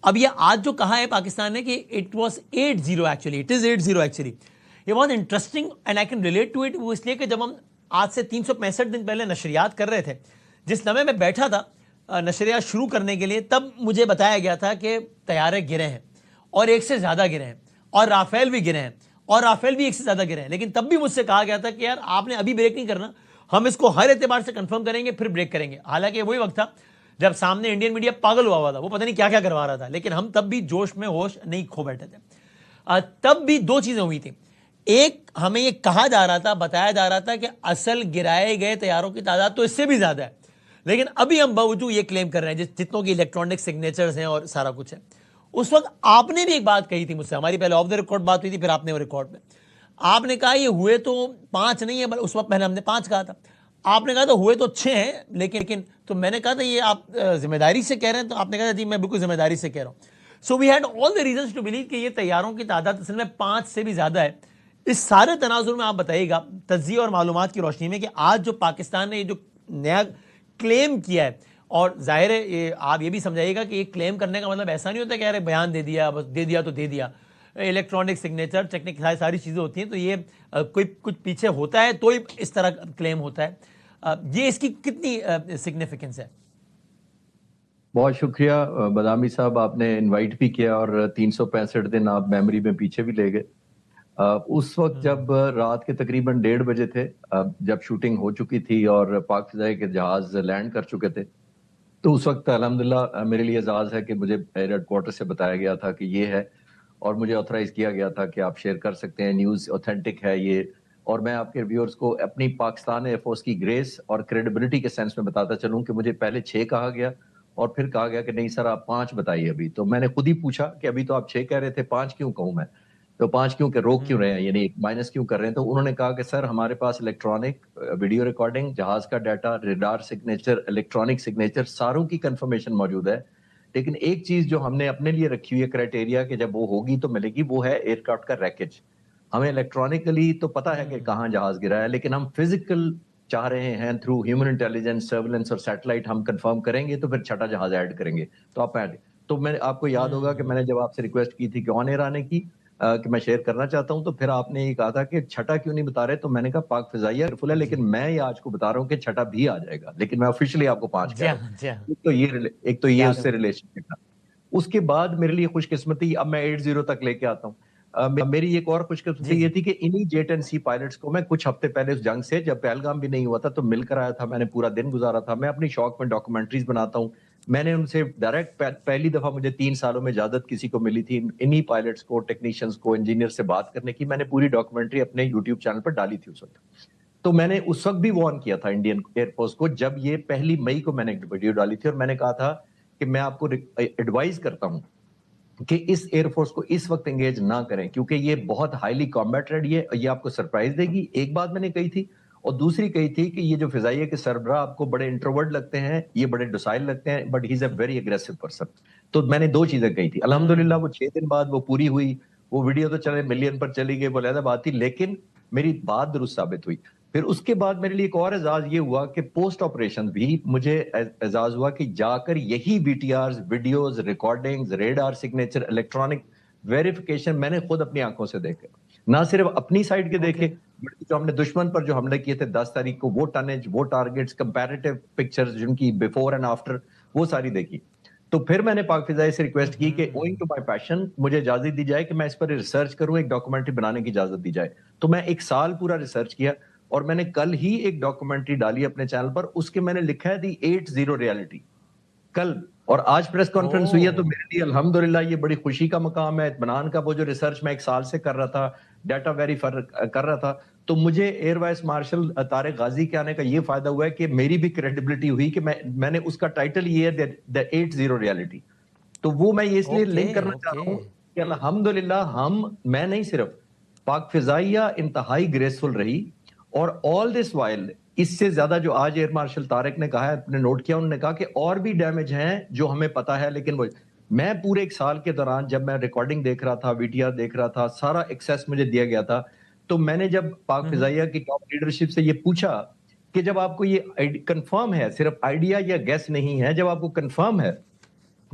اب یہ آج جو کہا ہے پاکستان نے کہ it was 8-0 actually, it is 8-0 actually, یہ بہت interesting and I can relate to it. وہ اس لیے کہ جب ہم آج سے 365 دن پہلے نشریات کر رہے تھے، جس لمحے میں بیٹھا تھا نشریات شروع کرنے کے لیے، تب مجھے بتایا گیا تھا کہ طیارے گرے ہیں اور ایک سے زیادہ گرے ہیں، اور رافیل بھی گرے ہیں، اور رافیل بھی ایک سے زیادہ گرے ہیں. لیکن تب بھی مجھ سے کہا گیا تھا کہ یار آپ نے ابھی بریک نہیں کرنا، ہم اس کو ہر اعتبار سے کنفرم کریں گے پھر بریک کریں گے. حالانکہ وہی وقت تھا جب سامنے انڈین میڈیا پاگل ہوا تھا، وہ پتہ نہیں کیا کیا کروا رہا تھا، لیکن ہم تب بھی جوش میں ہوش نہیں کھو بیٹھے تھے. تب بھی دو چیزیں ہوئی تھیں. ایک، ہمیں یہ کہا جا رہا تھا، بتایا جا رہا تھا کہ اصل گرائے گئے طیاروں کی تعداد تو اس سے بھی زیادہ ہے، لیکن ابھی ہم باوجود یہ کلیم کر رہے ہیں جتنوں کی الیکٹرانک سگنیچرز ہیں اور سارا کچھ ہے. اس وقت آپ نے بھی ایک بات کہی تھی مجھ سے، ہماری پہلے آف دا ریکارڈ بات ہوئی تھی، پھر آپ نے وہ ریکارڈ میں آپ نے کہا یہ ہوئے تو 5 نہیں ہے، اس وقت پہلے ہم نے 5 کہا تھا، آپ نے کہا تھا ہوئے تو 6 ہیں، لیکن تو میں نے کہا تھا یہ آپ ذمہ داری سے کہہ رہے ہیں، تو آپ نے کہا تھا جی میں بالکل ذمہ داری سے کہہ رہا ہوں. So we had all the reasons to believe کہ یہ طیاروں کی تعداد اصل میں 5 سے بھی زیادہ ہے. اس سارے تناظر میں آپ بتائیے گا تجزیے اور معلومات کی روشنی میں کہ آج جو پاکستان نے یہ جو نیا کلیم کیا ہے، اور ظاہر ہے آپ یہ بھی سمجھائیے گا کہ یہ کلیم کرنے کا مطلب ایسا نہیں ہوتا کہ یار بیان دے دیا، بس دے دیا تو دے دیا. الیکٹرانک سگنیچر، ٹیکنیک، ساری چیزیں ہوتی ہیں، تو یہ کوئی کچھ پیچھے ہوتا ہے تو ہی اس طرح کلیم ہوتا ہے. یہ اس کی کتنی سگنیفیکنس ہے؟ بہت شکریہ بادامی صاحب، آپ نے انوائٹ بھی کیا اور 365 دن آپ میموری میں پیچھے بھی لے گئے. اس وقت جب رات کے تقریباً 1:30 بجے تھے، جب شوٹنگ ہو چکی تھی اور پاک فضائی کے جہاز لینڈ کر چکے تھے، تو اس وقت الحمدللہ میرے لیے اعزاز ہے کہ مجھے ایئر ہیڈ کوارٹر سے بتایا گیا تھا کہ یہ ہے، اور مجھے آتھرائز کیا گیا تھا کہ آپ شیئر کر سکتے ہیں، نیوز اوتھینٹک ہے یہ. اور میں آپ کے ویورز کو اپنی پاکستان ایئر فورس کی گریس اور کریڈیبلٹی کے سینس میں بتاتا چلوں کہ مجھے پہلے 6 کہا گیا اور پھر کہا گیا کہ نہیں سر آپ 5 بتائیے. ابھی تو میں نے خود ہی پوچھا کہ ابھی تو آپ 6 کہہ رہے تھے، 5 کیوں کہوں میں؟ تو 5 کیوں کہ روک کیوں رہے ہیں، یعنی مائنس کیوں کر رہے ہیں؟ تو انہوں نے کہا کہ سر ہمارے پاس الیکٹرانک ویڈیو ریکارڈنگ، جہاز کا data, radar signature, electronic signature, ساروں کی کنفرمیشن موجود ہے. لیکن ایک چیز جو ہم نے اپنے لیے رکھی ہوئی ہے کرائٹیریا کہ جب وہ ہوگی تو ملے گی، وہ ہے ایئر کرافٹ کا ریکیج. ہمیں الیکٹرانکلی تو پتا ہے کہ کہاں جہاز گرا ہے، لیکن ہم فزیکل چاہ رہے ہیں تھرو ہیومن انٹیلیجنس، سرویلنس اور سیٹلائٹ ہم کنفرم کریں گے، تو پھر چھٹا جہاز ایڈ کریں گے. تو آپ ایڈ، تو میں آپ کو یاد ہوگا کہ میں نے جب آپ سے ریکویسٹ کی تھی کہ آن ایئر آنے کی کہ میں شیئر کرنا چاہتا ہوں، تو پھر آپ نے یہ کہا تھا کہ چھٹا کیوں نہیں بتا رہے؟ تو میں نے کہا پاک فضائیہ فل ہے، لیکن میں یہ آج کو بتا رہا ہوں کہ چھٹا بھی آ جائے گا، لیکن میں آفیشیلی آپ کو 5 کہہ رہا ہوں. ایک تو یہ اس سے ریلیشن تھا. اس کے بعد میرے لیے خوش قسمتی، اب میں 8-0 تک لے کے آتا ہوں. میری ایک اور خوش قسمتی یہ تھی کہ انہی جیٹ اینڈ سی پائلٹس کو میں کچھ ہفتے پہلے اس جنگ سے، جب پہلگام بھی نہیں ہوا تھا، تو مل کر آیا تھا. میں نے پورا دن گزارا تھا. میں اپنی شوق میں ڈاکومنٹریز بناتا ہوں. میں نے ان سے ڈائریکٹ پہلی دفعہ مجھے 3 سالوں میں اجازت کسی کو ملی تھی انہی پائلٹس کو، ٹیکنیشینز کو، انجینئر سے بات کرنے کی. میں نے پوری ڈاکومنٹری اپنے یوٹیوب چینل پر ڈالی تھی اس وقت. تو میں نے اس وقت بھی وارن کیا تھا انڈین ایئر فورس کو، جب یہ 1 مئی کو میں نے ایک ویڈیو ڈالی تھی، اور میں نے کہا تھا کہ میں آپ کو ایڈوائز کرتا ہوں کہ اس ایئر فورس کو اس وقت انگیج نہ کریں، کیونکہ یہ بہت ہائیلی کمبیٹ ریڈی ہے، یہ آپ کو سرپرائز دے گی. ایک بات میں نے کہی تھی، اور دوسری کہی تھی کہ یہ جو فضائیہ کے سربراہ آپ کو بڑے انٹروورٹ لگتے ہیں، یہ بڑے ڈوسائل لگتے ہیں، but he is a very aggressive person. تو میں نے 2 چیزیں کہی تھی. الحمدللہ وہ 6 دن بعد وہ پوری ہوئی. وہ ویڈیو تو چلے ملین پر چلی گئی، وہ علیحدہ بات تھی، لیکن میری بات درست ثابت ہوئی. پھر اس کے بعد میرے لیے ایک اور اعزاز یہ ہوا کہ پوسٹ آپریشن بھی مجھے اعزاز ہوا کہ جا کر یہی V T Rs, videos, recordings, radar signature, electronic verification میں نے خود اپنی آنکھوں سے دیکھے. نہ صرف اپنی سائڈ کے دیکھے، بلکہ جو ہم نے دشمن پر جو حملے کیے تھے 10 تاریخ کو، وہ ٹنیج، وہ ٹارگٹس، کمپیریٹیو پکچرز جن کی بیفور اینڈ آفٹر، وہ ساری دیکھی. تو پھر میں نے پاک فضائیہ سے ریکویسٹ کی کہ اوئنگ ٹو مائی پیشن مجھے اجازت دی جائے کہ میں اس پر ریسرچ کروں، ایک ڈاکومنٹری بنانے کی اجازت دی جائے. تو میں 1 سال پورا ریسرچ کیا، اور میں نے کل ہی ایک ڈاکومنٹری ڈالی اپنے چینل پر. اس کے میں نے لکھا ہے دی 8-0 ریالٹی کل. اور آج پریس کانفرنس ہوئی ہے، تو میرے لیے الحمدللہ یہ بڑی خوشی کا مقام ہے، اطمینان کا. وہ جو ریسرچ میں 1 سال سے کر رہا تھا، ڈیٹا ویریفائی کر رہا تھا، تو مجھے ایئر وائس مارشل طارق غازی کے آنے کا یہ فائدہ ہوا ہے کہ میری بھی کریڈیبلٹی ہوئی کہ میں نے اس کا ٹائٹل یہ ہے دی 8-0 ریالٹی. تو وہ میں یہ اس لیے لنک کرنا چاہ رہا ہوں کہ الحمدللہ میں نہیں صرف، پاک فضائیہ انتہائی گریسفل رہی. اور آل دس وائل، اس سے زیادہ جو آج ایئر مارشل طارق نے کہا ہے، اپنے نوٹ کیا، انہوں نے کہا کہ اور بھی ڈیمیج ہیں جو ہمیں پتا ہے، لیکن وہ میں پورے 1 سال کے دوران جب میں ریکارڈنگ دیکھ رہا تھا، وی ٹی آر دیکھ رہا تھا، سارا ایکسیس مجھے دیا گیا تھا. تو میں نے جب پاک فضائیہ کی ٹاپ لیڈرشپ سے یہ پوچھا کہ جب آپ کو یہ کنفرم ہے، صرف آئیڈیا یا گیس نہیں ہے، جب آپ کو کنفرم ہے